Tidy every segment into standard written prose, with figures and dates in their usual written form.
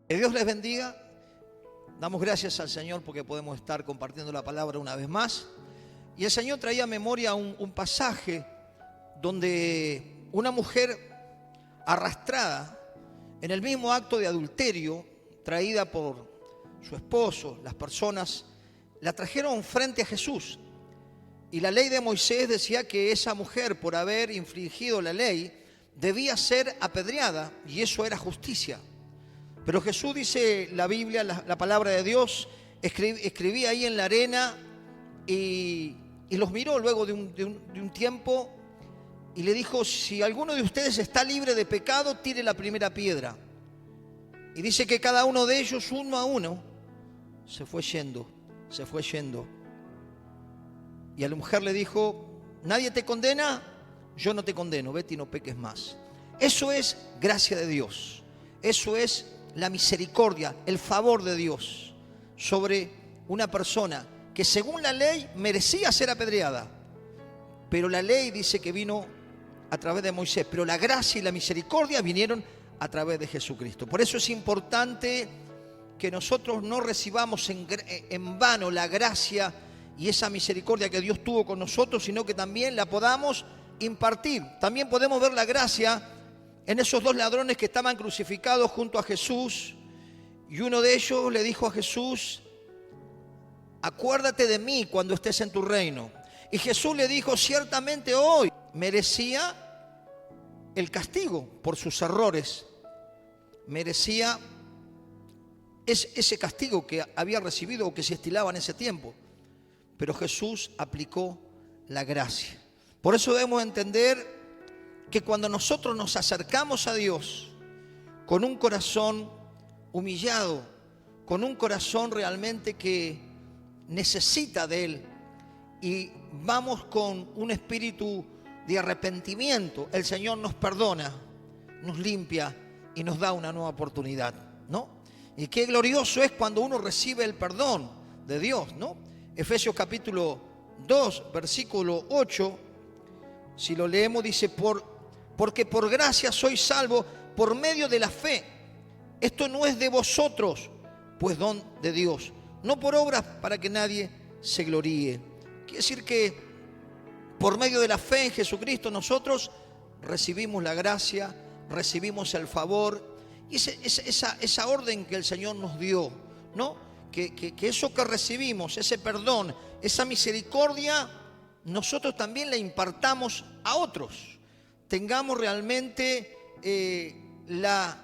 Que Dios les bendiga. Damos gracias al Señor porque podemos estar compartiendo la palabra una vez más. Y el Señor traía a memoria un pasaje donde una mujer arrastrada en el mismo acto de adulterio, traída por su esposo, las personas la trajeron frente a Jesús. Y la ley de Moisés decía que esa mujer, por haber infringido la ley, debía ser apedreada, y eso era justicia. Pero Jesús, dice la Biblia, la palabra de Dios, escribía ahí en la arena y los miró luego de un tiempo y le dijo: si alguno de ustedes está libre de pecado, tire la primera piedra. Y dice que cada uno de ellos, uno a uno, se fue yendo. Y a la mujer le dijo: ¿nadie te condena? Yo no te condeno, vete y no peques más. Eso es gracia de Dios. Eso es la misericordia, el favor de Dios sobre una persona que según la ley merecía ser apedreada. Pero la ley dice que vino a través de Moisés, pero la gracia y la misericordia vinieron a través de Jesucristo. Por eso es importante que nosotros no recibamos en vano la gracia y esa misericordia que Dios tuvo con nosotros, sino que también la podamos impartir. También podemos ver la gracia en esos dos ladrones que estaban crucificados junto a Jesús, y uno de ellos le dijo a Jesús: acuérdate de mí cuando estés en tu reino. Y Jesús le dijo: ciertamente hoy merecía el castigo por sus errores, merecía ese castigo que había recibido o que se estilaba en ese tiempo, pero Jesús aplicó la gracia. Por eso debemos entender que cuando nosotros nos acercamos a Dios con un corazón humillado, con un corazón realmente que necesita de Él, y vamos con un espíritu de arrepentimiento, el Señor nos perdona, nos limpia y nos da una nueva oportunidad, ¿no? Y qué glorioso es cuando uno recibe el perdón de Dios, ¿no? Efesios capítulo 2, versículo 8, si lo leemos, dice: porque por gracia sois salvos por medio de la fe. Esto no es de vosotros, pues don de Dios, no por obras para que nadie se gloríe. Quiere decir que por medio de la fe en Jesucristo nosotros recibimos la gracia, recibimos el favor y esa orden que el Señor nos dio, ¿no? Que eso que recibimos, ese perdón, esa misericordia, nosotros también la impartamos a otros. Tengamos realmente la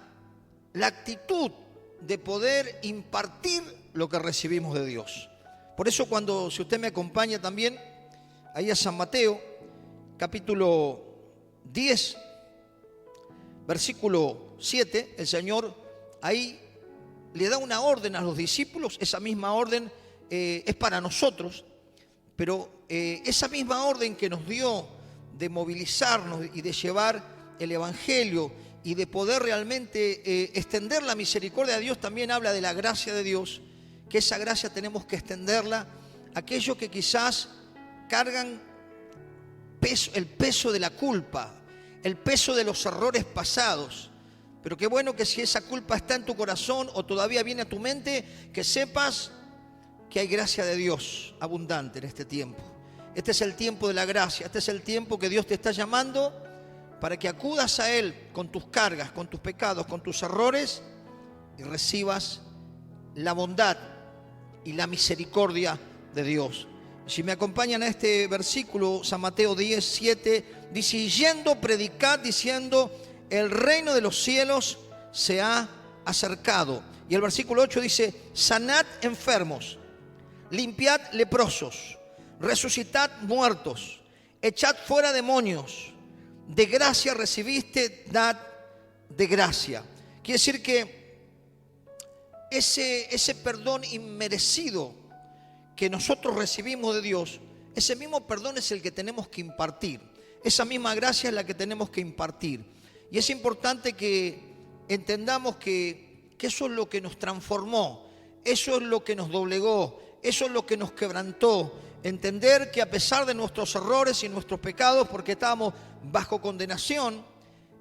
actitud de poder impartir lo que recibimos de Dios. Por eso si usted me acompaña también ahí a San Mateo, capítulo 10, versículo 7, el Señor ahí le da una orden a los discípulos. Esa misma orden es para nosotros, pero esa misma orden que nos dio de movilizarnos y de llevar el Evangelio y de poder realmente extender la misericordia de Dios, también habla de la gracia de Dios, que esa gracia tenemos que extenderla a aquellos que quizás cargan el peso de la culpa, el peso de los errores pasados. Pero qué bueno que si esa culpa está en tu corazón o todavía viene a tu mente, que sepas que hay gracia de Dios abundante en este tiempo. Este es el tiempo de la gracia, este es el tiempo que Dios te está llamando para que acudas a Él con tus cargas, con tus pecados, con tus errores, y recibas la bondad y la misericordia de Dios. Si me acompañan a este versículo, San Mateo 10, 7, dice: y yendo predicad diciendo, el reino de los cielos se ha acercado. Y el versículo 8 dice: sanad enfermos, limpiad leprosos, resucitad muertos, echad fuera demonios, de gracia recibiste, dad de gracia. Quiere decir que ese perdón inmerecido que nosotros recibimos de Dios, ese mismo perdón es el que tenemos que impartir. Esa misma gracia es la que tenemos que impartir. Y es importante que entendamos que eso es lo que nos transformó, eso es lo que nos doblegó, eso es lo que nos quebrantó. Entender que a pesar de nuestros errores y nuestros pecados, porque estábamos bajo condenación,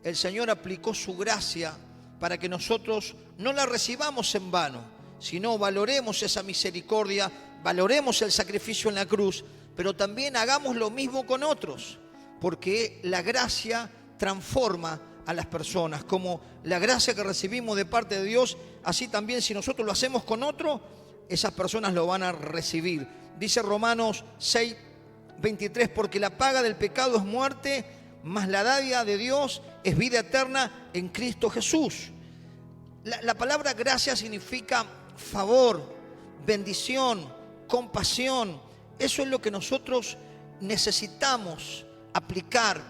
el Señor aplicó su gracia para que nosotros no la recibamos en vano, sino valoremos esa misericordia, valoremos el sacrificio en la cruz, pero también hagamos lo mismo con otros, porque la gracia transforma a las personas. Como la gracia que recibimos de parte de Dios, así también si nosotros lo hacemos con otro, esas personas lo van a recibir. Dice Romanos 6:23, porque la paga del pecado es muerte, mas la dádiva de Dios es vida eterna en Cristo Jesús. La palabra gracia significa favor, bendición, compasión. Eso es lo que nosotros necesitamos aplicar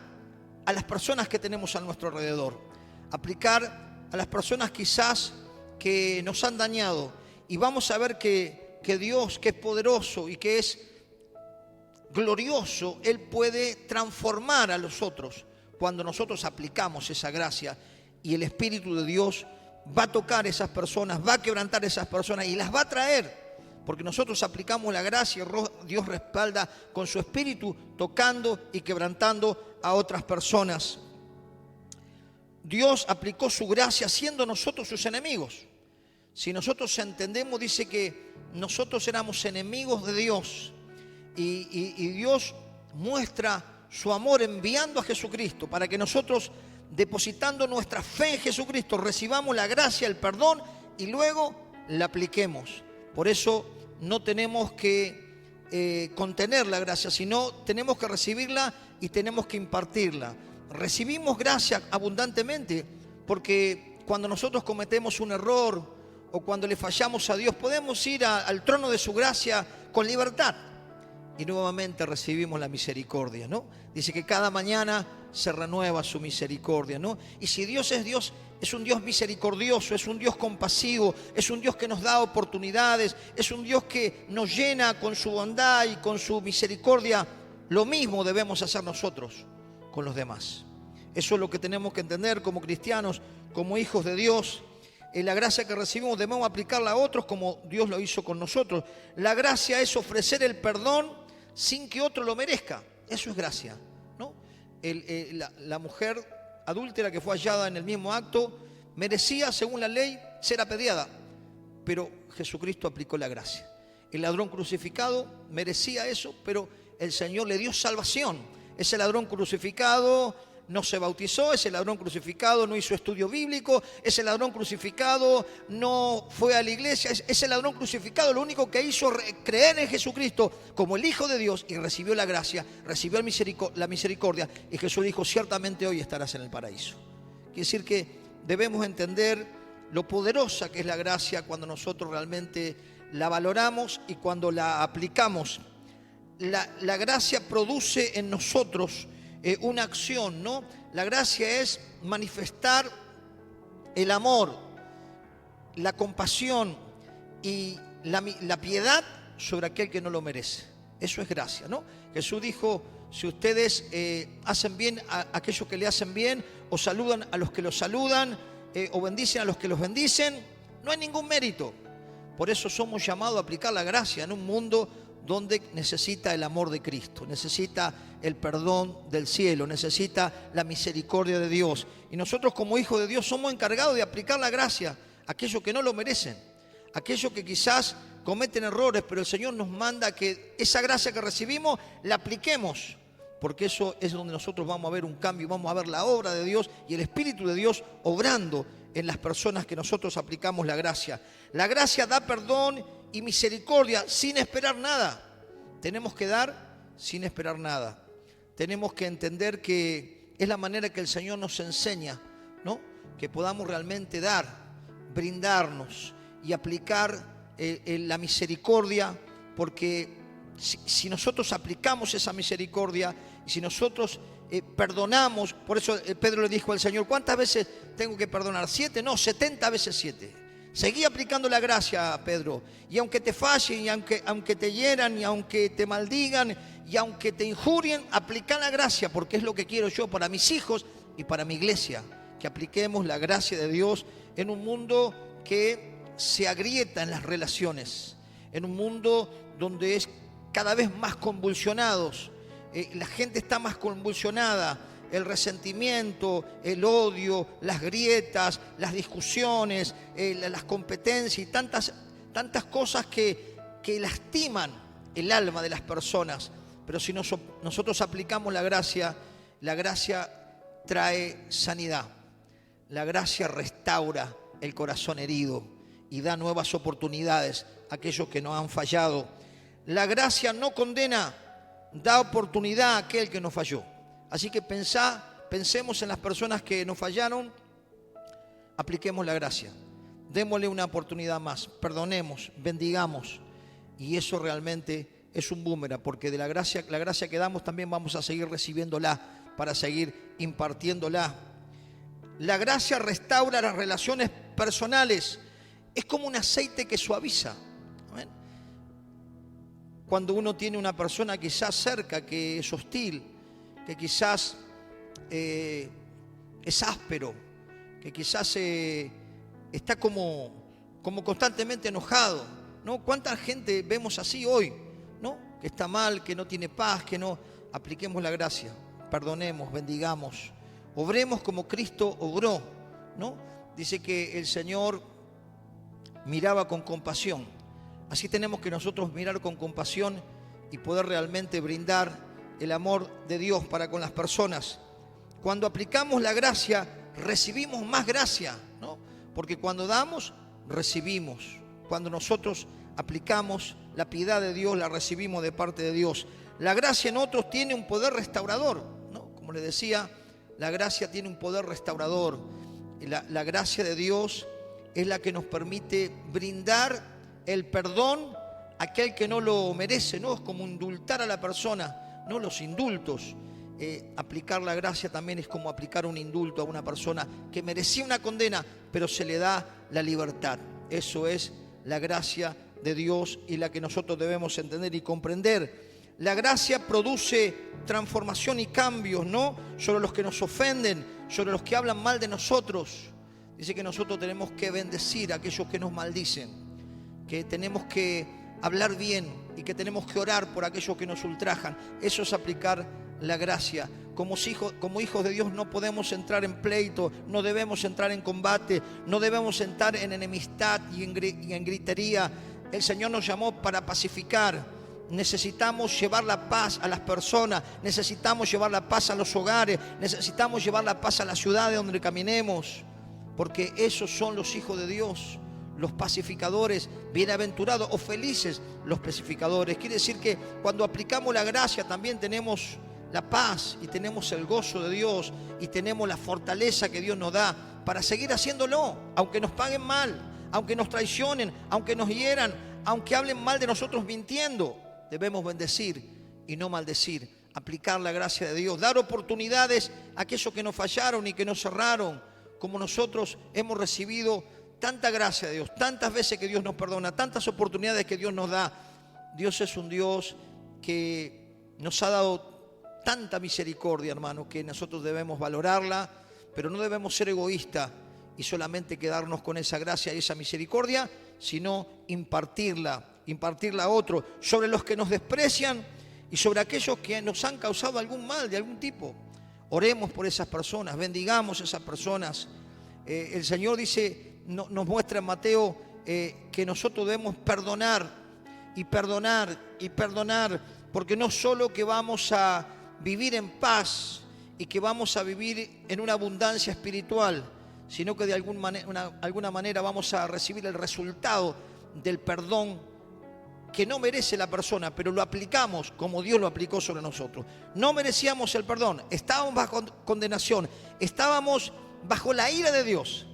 a las personas que tenemos a nuestro alrededor. Aplicar a las personas quizás que nos han dañado. Y vamos a ver que Dios, que es poderoso y que es glorioso, Él puede transformar a los otros cuando nosotros aplicamos esa gracia. Y el Espíritu de Dios va a tocar a esas personas, va a quebrantar a esas personas y las va a traer. Porque nosotros aplicamos la gracia, Dios respalda con su Espíritu, tocando y quebrantando a otras personas. Dios aplicó su gracia siendo nosotros sus enemigos. Si nosotros entendemos, dice que nosotros éramos enemigos de Dios. Y Dios muestra su amor enviando a Jesucristo para que nosotros, depositando nuestra fe en Jesucristo, recibamos la gracia, el perdón y luego la apliquemos. Por eso no tenemos que contener la gracia, sino tenemos que recibirla y tenemos que impartirla. Recibimos gracia abundantemente porque cuando nosotros cometemos un error o cuando le fallamos a Dios, podemos ir al trono de su gracia con libertad y nuevamente recibimos la misericordia, ¿no? Dice que cada mañana se renueva su misericordia, ¿no? Y si Dios, es un Dios misericordioso, es un Dios compasivo, es un Dios que nos da oportunidades, es un Dios que nos llena con su bondad y con su misericordia. Lo mismo debemos hacer nosotros con los demás. Eso es lo que tenemos que entender como cristianos, como hijos de Dios. La gracia que recibimos debemos aplicarla a otros como Dios lo hizo con nosotros. La gracia es ofrecer el perdón sin que otro lo merezca. Eso es gracia, ¿no? La mujer adúltera que fue hallada en el mismo acto merecía, según la ley, ser apedreada, pero Jesucristo aplicó la gracia. El ladrón crucificado merecía eso, pero el Señor le dio salvación. Ese ladrón crucificado no se bautizó, ese ladrón crucificado no hizo estudio bíblico, ese ladrón crucificado no fue a la iglesia, ese ladrón crucificado lo único que hizo creer en Jesucristo como el Hijo de Dios y recibió la gracia, recibió la misericordia, y Jesús dijo: ciertamente hoy estarás en el paraíso. Quiere decir que debemos entender lo poderosa que es la gracia cuando nosotros realmente la valoramos y cuando la aplicamos. La gracia produce en nosotros una acción, ¿no? La gracia es manifestar el amor, la compasión y la piedad sobre aquel que no lo merece. Eso es gracia, ¿no? Jesús dijo: si ustedes hacen bien a aquellos que le hacen bien, o saludan a los que los saludan, o bendicen a los que los bendicen, no hay ningún mérito. Por eso somos llamados a aplicar la gracia en un mundo donde necesita el amor de Cristo, necesita el perdón del cielo, necesita la misericordia de Dios. Y nosotros como hijos de Dios somos encargados de aplicar la gracia a aquellos que no lo merecen, a aquellos que quizás cometen errores, pero el Señor nos manda que esa gracia que recibimos la apliquemos, porque eso es donde nosotros vamos a ver un cambio, vamos a ver la obra de Dios y el Espíritu de Dios obrando en las personas que nosotros aplicamos la gracia. La gracia da perdón y misericordia sin esperar nada. Tenemos que dar sin esperar nada. Tenemos que entender que es la manera que el Señor nos enseña, ¿no? Que podamos realmente dar, brindarnos y aplicar la misericordia, porque si nosotros aplicamos esa misericordia y si nosotros perdonamos, por eso Pedro le dijo al Señor: ¿cuántas veces tengo que perdonar? 7, no, 70 veces 7. Seguí aplicando la gracia, Pedro, y aunque te fallen, y aunque te hieran, y aunque te maldigan, y aunque te injurien, aplica la gracia, porque es lo que quiero yo para mis hijos y para mi iglesia, que apliquemos la gracia de Dios en un mundo que se agrieta en las relaciones, en un mundo donde es cada vez más convulsionados, la gente está más convulsionada, el resentimiento, el odio, las grietas, las discusiones, las competencias y tantas cosas que lastiman el alma de las personas. Pero si nosotros aplicamos la gracia trae sanidad. La gracia restaura el corazón herido y da nuevas oportunidades a aquellos que nos han fallado. La gracia no condena, da oportunidad a aquel que nos falló. Así que pensemos en las personas que nos fallaron, apliquemos la gracia, démosle una oportunidad más, perdonemos, bendigamos. Y eso realmente es un boomerang, porque de la gracia que damos también vamos a seguir recibiéndola para seguir impartiéndola. La gracia restaura las relaciones personales. Es como un aceite que suaviza. ¿Amén? Cuando uno tiene una persona quizás cerca que es hostil, que quizás es áspero, que quizás está como constantemente enojado, ¿no? ¿Cuánta gente vemos así hoy, ¿no? Que está mal, que no tiene paz, que no. Apliquemos la gracia, perdonemos, bendigamos, obremos como Cristo obró, ¿no? Dice que el Señor miraba con compasión. Así tenemos que nosotros mirar con compasión y poder realmente brindar el amor de Dios para con las personas. Cuando aplicamos la gracia, recibimos más gracia, ¿no? Porque cuando damos, recibimos. Cuando nosotros aplicamos la piedad de Dios, la recibimos de parte de Dios. La gracia en otros tiene un poder restaurador, ¿no? Como les decía, la gracia tiene un poder restaurador. La gracia de Dios es la que nos permite brindar el perdón a aquel que no lo merece, ¿no? Es como indultar a la persona, no los indultos. Aplicar la gracia también es como aplicar un indulto a una persona que merecía una condena, pero se le da la libertad. Eso es la gracia de Dios y la que nosotros debemos entender y comprender. La gracia produce transformación y cambios, ¿no? Sobre los que nos ofenden, sobre los que hablan mal de nosotros. Dice que nosotros tenemos que bendecir a aquellos que nos maldicen, que tenemos que hablar bien y que tenemos que orar por aquellos que nos ultrajan. Eso es aplicar la gracia. Como hijos de Dios no podemos entrar en pleito, no debemos entrar en combate, no debemos entrar en enemistad y en gritería. El Señor nos llamó para pacificar. Necesitamos llevar la paz a las personas, necesitamos llevar la paz a los hogares, necesitamos llevar la paz a las ciudades donde caminemos, porque esos son los hijos de Dios, los pacificadores, bienaventurados o felices los pacificadores. Quiere decir que cuando aplicamos la gracia también tenemos la paz y tenemos el gozo de Dios y tenemos la fortaleza que Dios nos da para seguir haciéndolo, aunque nos paguen mal, aunque nos traicionen, aunque nos hieran, aunque hablen mal de nosotros mintiendo. Debemos bendecir y no maldecir, aplicar la gracia de Dios, dar oportunidades a aquellos que nos fallaron y que nos cerraron, como nosotros hemos recibido tanta gracia de Dios, tantas veces que Dios nos perdona, tantas oportunidades que Dios nos da. Dios es un Dios que nos ha dado tanta misericordia, hermano, que nosotros debemos valorarla, pero no debemos ser egoístas y solamente quedarnos con esa gracia y esa misericordia, sino impartirla a otros, sobre los que nos desprecian y sobre aquellos que nos han causado algún mal de algún tipo. Oremos por esas personas, bendigamos a esas personas. El Señor dice, nos muestra en Mateo que nosotros debemos perdonar y perdonar y perdonar, porque no solo que vamos a vivir en paz y que vamos a vivir en una abundancia espiritual, sino que de alguna manera vamos a recibir el resultado del perdón que no merece la persona, pero lo aplicamos como Dios lo aplicó sobre nosotros. No merecíamos el perdón, estábamos bajo condenación, estábamos bajo la ira de Dios,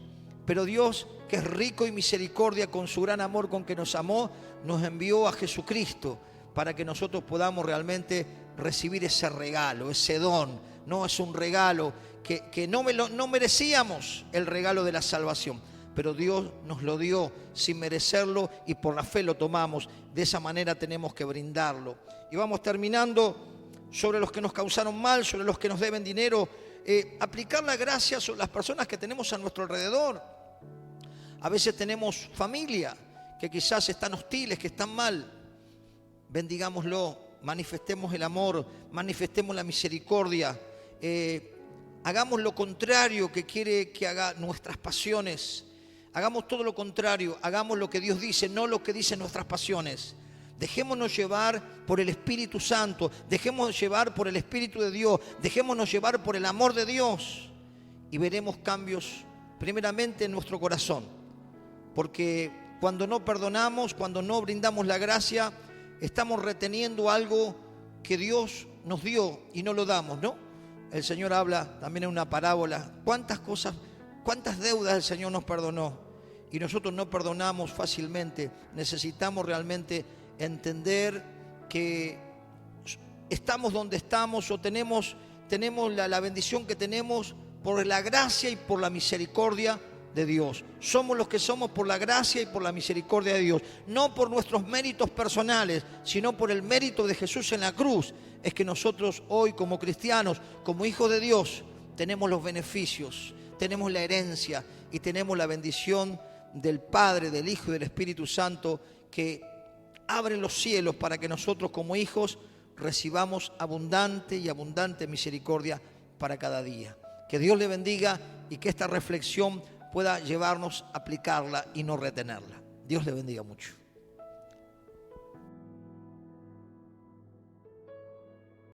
pero Dios, que es rico en misericordia, con su gran amor con que nos amó, nos envió a Jesucristo para que nosotros podamos realmente recibir ese regalo, ese don. No es un regalo que no merecíamos, el regalo de la salvación, pero Dios nos lo dio sin merecerlo y por la fe lo tomamos. De esa manera tenemos que brindarlo. Y vamos terminando sobre los que nos causaron mal, sobre los que nos deben dinero. Aplicar la gracia sobre las personas que tenemos a nuestro alrededor. A veces tenemos familia que quizás están hostiles, que están mal. Bendigámoslo, manifestemos el amor, manifestemos la misericordia. hagamos lo contrario que quiere que haga nuestras pasiones. Hagamos todo lo contrario, hagamos lo que Dios dice, no lo que dicen nuestras pasiones. Dejémonos llevar por el Espíritu Santo, dejémonos llevar por el Espíritu de Dios, dejémonos llevar por el amor de Dios y veremos cambios primeramente en nuestro corazón. Porque cuando no perdonamos, cuando no brindamos la gracia, estamos reteniendo algo que Dios nos dio y no lo damos, ¿no? El Señor habla también en una parábola, cuántas cosas, cuántas deudas el Señor nos perdonó y nosotros no perdonamos fácilmente. Necesitamos realmente entender que estamos donde estamos o tenemos la bendición que tenemos por la gracia y por la misericordia de Dios. Somos los que somos por la gracia y por la misericordia de Dios, no por nuestros méritos personales, sino por el mérito de Jesús en la cruz. Es que nosotros hoy como cristianos, como hijos de Dios, tenemos los beneficios, tenemos la herencia y tenemos la bendición del Padre, del Hijo y del Espíritu Santo, que abren los cielos para que nosotros como hijos recibamos abundante y abundante misericordia para cada día. Que Dios le bendiga y que esta reflexión pueda llevarnos a aplicarla y no retenerla. Dios le bendiga mucho.